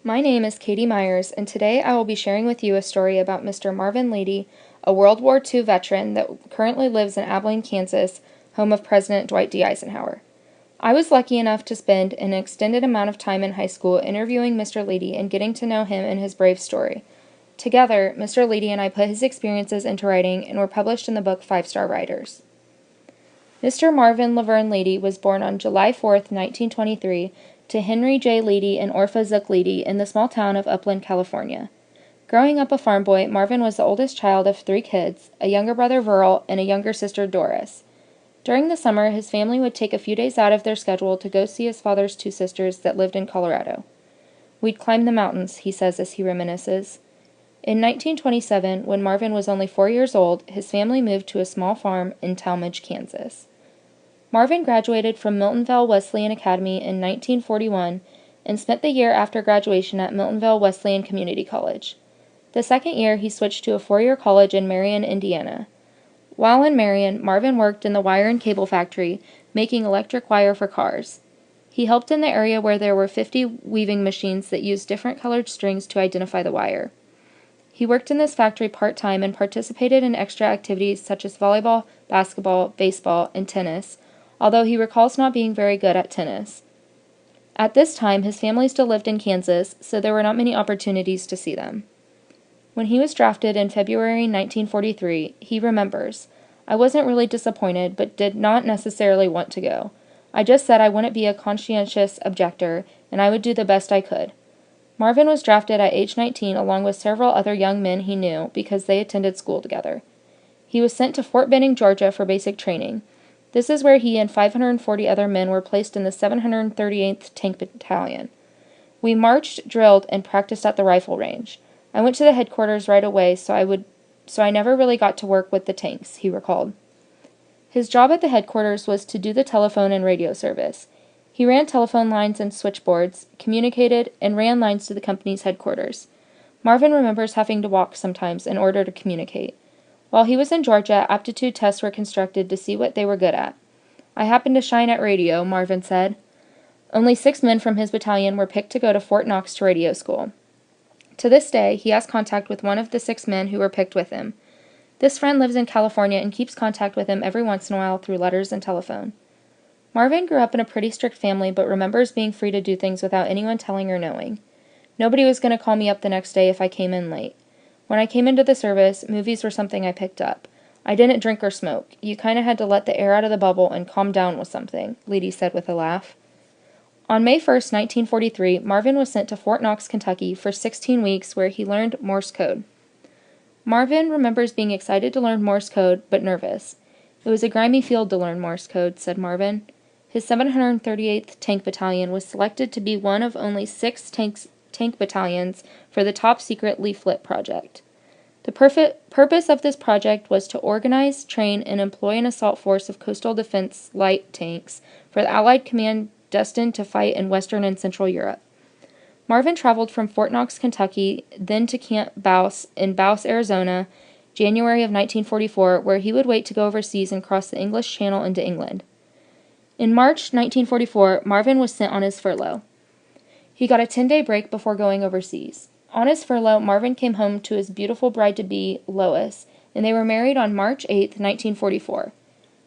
My name is Katie Myers, and today I will be sharing with you a story about Mr. Marvin Lady, a World War II veteran that currently lives in Abilene, Kansas, home of President Dwight D. Eisenhower. I was lucky enough to spend an extended amount of time in high school interviewing Mr. Lady and getting to know him and his brave story. Together, Mr. Lady and I put his experiences into writing and were published in the book 5-Star Writers. Mr. Marvin Laverne Lady was born on July 4th, 1923, to Henry J. Lady and Orpha Zook Lady in the small town of Upland, California. Growing up a farm boy, Marvin was the oldest child of 3 kids, a younger brother, Verl, and a younger sister, Doris. During the summer, his family would take a few days out of their schedule to go see his father's 2 sisters that lived in Colorado. "We'd climb the mountains," he says as he reminisces. In 1927, when Marvin was only 4 years old, his family moved to a small farm in Talmadge, Kansas. Marvin graduated from Miltonville Wesleyan Academy in 1941 and spent the year after graduation at Miltonville Wesleyan Community College. The second year, he switched to a 4-year college in Marion, Indiana. While in Marion, Marvin worked in the wire and cable factory, making electric wire for cars. He helped in the area where there were 50 weaving machines that used different colored strings to identify the wire. He worked in this factory part-time and participated in extra activities such as volleyball, basketball, baseball, and tennis, although he recalls not being very good at tennis. At this time, his family still lived in Kansas, so there were not many opportunities to see them. When he was drafted in February 1943, he remembers, "I wasn't really disappointed, but did not necessarily want to go. I just said I wouldn't be a conscientious objector, and I would do the best I could." Marvin was drafted at age 19 along with several other young men he knew because they attended school together. He was sent to Fort Benning, Georgia for basic training. This is where he and 540 other men were placed in the 738th Tank Battalion. "We marched, drilled, and practiced at the rifle range. I went to the headquarters right away, so I never really got to work with the tanks," he recalled. His job at the headquarters was to do the telephone and radio service. He ran telephone lines and switchboards, communicated, and ran lines to the company's headquarters. Marvin remembers having to walk sometimes in order to communicate. While he was in Georgia, aptitude tests were constructed to see what they were good at. "I happened to shine at radio," Marvin said. Only 6 men from his battalion were picked to go to Fort Knox to radio school. To this day, he has contact with one of the 6 men who were picked with him. This friend lives in California and keeps contact with him every once in a while through letters and telephone. Marvin grew up in a pretty strict family, but remembers being free to do things without anyone telling or knowing. "Nobody was going to call me up the next day if I came in late. When I came into the service, movies were something I picked up. I didn't drink or smoke. You kind of had to let the air out of the bubble and calm down with something," Leedy said with a laugh. On May 1st, 1943, Marvin was sent to Fort Knox, Kentucky for 16 weeks where he learned Morse code. Marvin remembers being excited to learn Morse code, but nervous. "It was a grimy field to learn Morse code," said Marvin. His 738th Tank Battalion was selected to be one of only 6 tank battalions for the top-secret leaflet project. The purpose of this project was to organize, train, and employ an assault force of coastal defense light tanks for the Allied command destined to fight in Western and Central Europe. Marvin traveled from Fort Knox, Kentucky, then to Camp Bouse in Bouse, Arizona, January of 1944, where he would wait to go overseas and cross the English Channel into England. In March 1944, Marvin was sent on his furlough. He got a 10-day break before going overseas. On his furlough, Marvin came home to his beautiful bride-to-be, Lois, and they were married on March 8, 1944.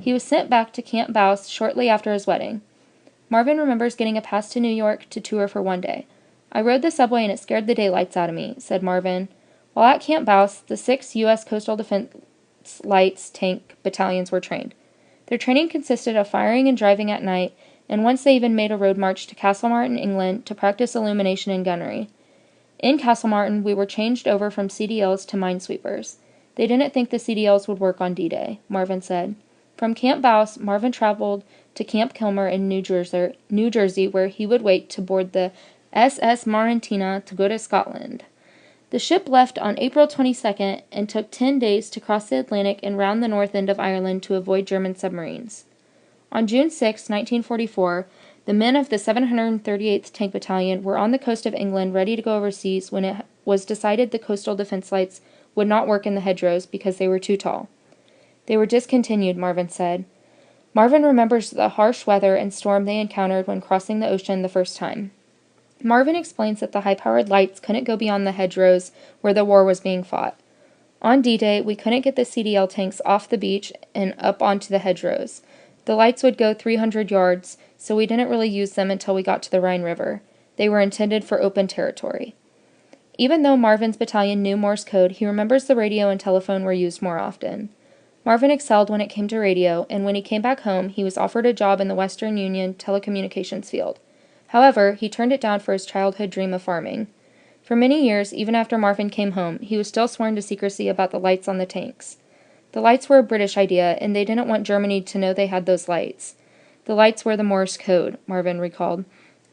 He was sent back to Camp Bouse shortly after his wedding. Marvin remembers getting a pass to New York to tour for 1 day. "I rode the subway and it scared the daylights out of me," said Marvin. While at Camp Bouse, the 6 U.S. Coastal Defense Lights tank battalions were trained. Their training consisted of firing and driving at night, and once they even made a road march to Castlemartin, England, to practice illumination and gunnery. "In Castlemartin, we were changed over from CDLs to minesweepers. They didn't think the CDLs would work on D-Day," Marvin said. From Camp Bouse, Marvin traveled to Camp Kilmer in New Jersey, where he would wait to board the SS Maritina to go to Scotland. The ship left on April 22nd and took 10 days to cross the Atlantic and round the north end of Ireland to avoid German submarines. On June 6, 1944, the men of the 738th Tank Battalion were on the coast of England ready to go overseas when it was decided the coastal defense lights would not work in the hedgerows because they were too tall. They were discontinued, Marvin said. Marvin remembers the harsh weather and storm they encountered when crossing the ocean the first time. Marvin explains that the high-powered lights couldn't go beyond the hedgerows where the war was being fought. On D-Day, we couldn't get the CDL tanks off the beach and up onto the hedgerows. The lights would go 300 yards, so we didn't really use them until we got to the Rhine River. They were intended for open territory. Even though Marvin's battalion knew Morse code, he remembers the radio and telephone were used more often. Marvin excelled when it came to radio, and when he came back home, he was offered a job in the Western Union telecommunications field. However, he turned it down for his childhood dream of farming. For many years, even after Marvin came home, he was still sworn to secrecy about the lights on the tanks. The lights were a British idea, and they didn't want Germany to know they had those lights. The lights were the Morse code, Marvin recalled.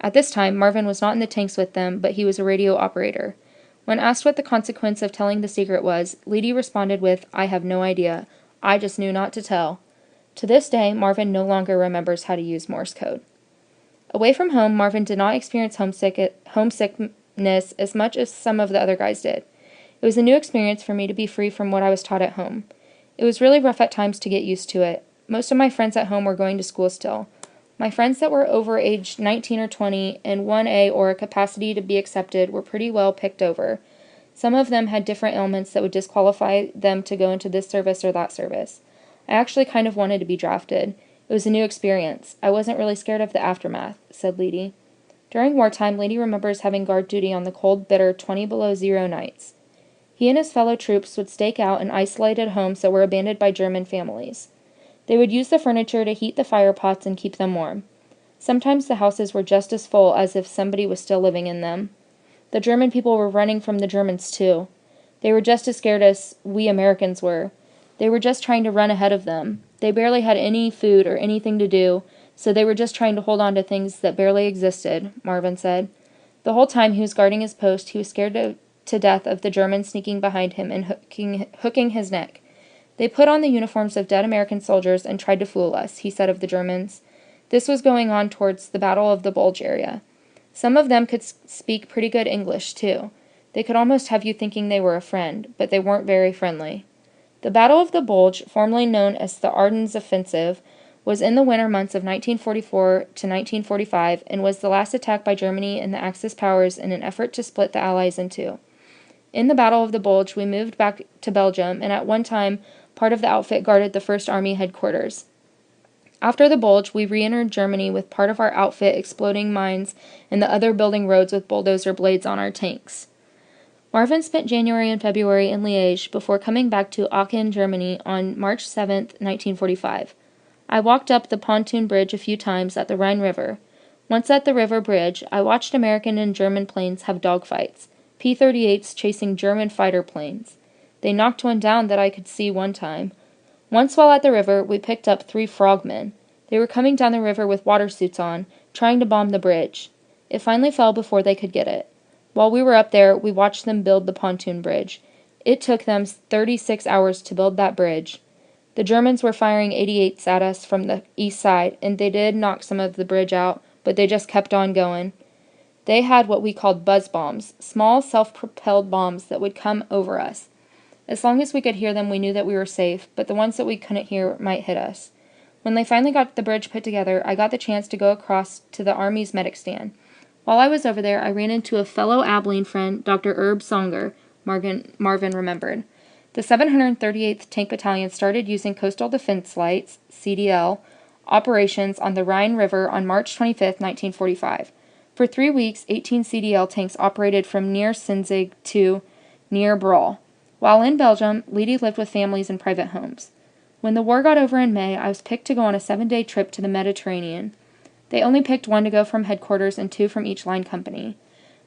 At this time, Marvin was not in the tanks with them, but he was a radio operator. When asked what the consequence of telling the secret was, Leedy responded with, "I have no idea. I just knew not to tell." To this day, Marvin no longer remembers how to use Morse code. Away from home, Marvin did not experience homesickness as much as some of the other guys did. It was a new experience for me to be free from what I was taught at home. It was really rough at times to get used to it. Most of my friends at home were going to school still. My friends that were over age 19 or 20 and 1A or a capacity to be accepted were pretty well picked over. Some of them had different ailments that would disqualify them to go into this service or that service. I actually kind of wanted to be drafted. It was a new experience. I wasn't really scared of the aftermath, said Leedy. During wartime, Leedy remembers having guard duty on the cold, bitter 20 below zero nights. He and his fellow troops would stake out in isolated homes that were abandoned by German families. They would use the furniture to heat the fire pots and keep them warm. Sometimes the houses were just as full as if somebody was still living in them. The German people were running from the Germans, too. They were just as scared as we Americans were. They were just trying to run ahead of them. They barely had any food or anything to do, so they were just trying to hold on to things that barely existed, Marvin said. The whole time he was guarding his post, he was scared to death of the Germans sneaking behind him and hooking his neck. They put on the uniforms of dead American soldiers and tried to fool us, he said of the Germans. This was going on towards the Battle of the Bulge area. Some of them could speak pretty good English, too. They could almost have you thinking they were a friend, but they weren't very friendly. The Battle of the Bulge, formerly known as the Ardennes Offensive, was in the winter months of 1944 to 1945 and was the last attack by Germany and the Axis powers in an effort to split the Allies in two. In the Battle of the Bulge, we moved back to Belgium, and at one time, part of the outfit guarded the 1st Army headquarters. After the Bulge, we re-entered Germany with part of our outfit exploding mines and the other building roads with bulldozer blades on our tanks. Marvin spent January and February in Liège before coming back to Aachen, Germany on March 7, 1945. I walked up the pontoon bridge a few times at the Rhine River. Once at the river bridge, I watched American and German planes have dogfights, P-38s chasing German fighter planes. They knocked one down that I could see one time. Once while at the river, we picked up 3 frogmen. They were coming down the river with water suits on, trying to bomb the bridge. It finally fell before they could get it. While we were up there, we watched them build the pontoon bridge. It took them 36 hours to build that bridge. The Germans were firing 88s at us from the east side, and they did knock some of the bridge out, but they just kept on going. They had what we called buzz bombs, small self-propelled bombs that would come over us. As long as we could hear them, we knew that we were safe, but the ones that we couldn't hear might hit us. When they finally got the bridge put together, I got the chance to go across to the Army's medic stand. While I was over there, I ran into a fellow Abilene friend, Dr. Herb Songer, Marvin remembered. The 738th Tank Battalion started using Coastal Defense Lights, CDL, operations on the Rhine River on March 25, 1945. For 3 weeks, 18 CDL tanks operated from near Sinzig to near Brawl. While in Belgium, Leedy lived with families in private homes. When the war got over in May, I was picked to go on a 7-day trip to the Mediterranean. They only picked 1 to go from headquarters and 2 from each line company.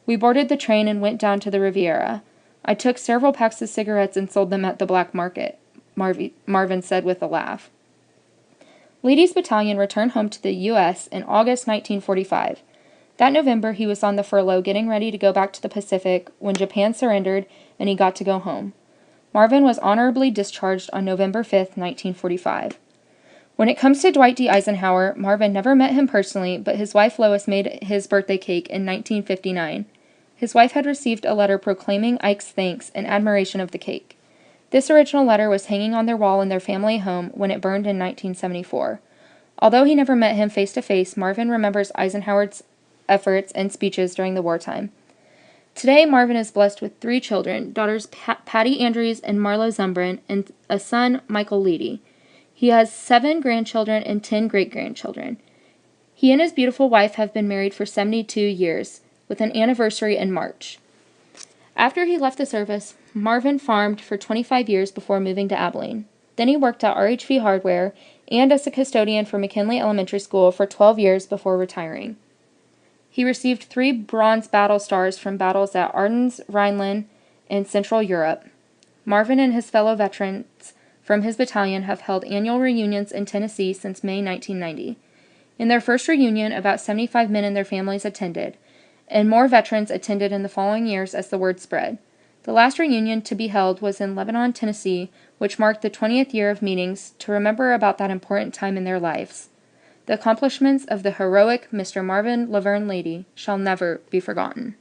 We boarded the train and went down to the Riviera. I took several packs of cigarettes and sold them at the black market, Marvin said with a laugh. Leedy's battalion returned home to the U.S. in August 1945. That November, he was on the furlough getting ready to go back to the Pacific when Japan surrendered and he got to go home. Marvin was honorably discharged on November 5, 1945. When it comes to Dwight D. Eisenhower, Marvin never met him personally, but his wife Lois made his birthday cake in 1959. His wife had received a letter proclaiming Ike's thanks and admiration of the cake. This original letter was hanging on their wall in their family home when it burned in 1974. Although he never met him face to face, Marvin remembers efforts and speeches during the wartime. Today, Marvin is blessed with 3 children, daughters Patty Andrews and Marlo Zumbrin, and a son, Michael Leedy. He has 7 grandchildren and 10 great-grandchildren. He and his beautiful wife have been married for 72 years, with an anniversary in March. After he left the service, Marvin farmed for 25 years before moving to Abilene. Then he worked at RHV Hardware and as a custodian for McKinley Elementary School for 12 years before retiring. He received 3 Bronze Battle Stars from battles at Ardennes, Rhineland, and Central Europe. Marvin and his fellow veterans from his battalion have held annual reunions in Tennessee since May 1990. In their first reunion, about 75 men and their families attended, and more veterans attended in the following years as the word spread. The last reunion to be held was in Lebanon, Tennessee, which marked the 20th year of meetings to remember about that important time in their lives. The accomplishments of the heroic Mr. Marvin Laverne Leedy shall never be forgotten.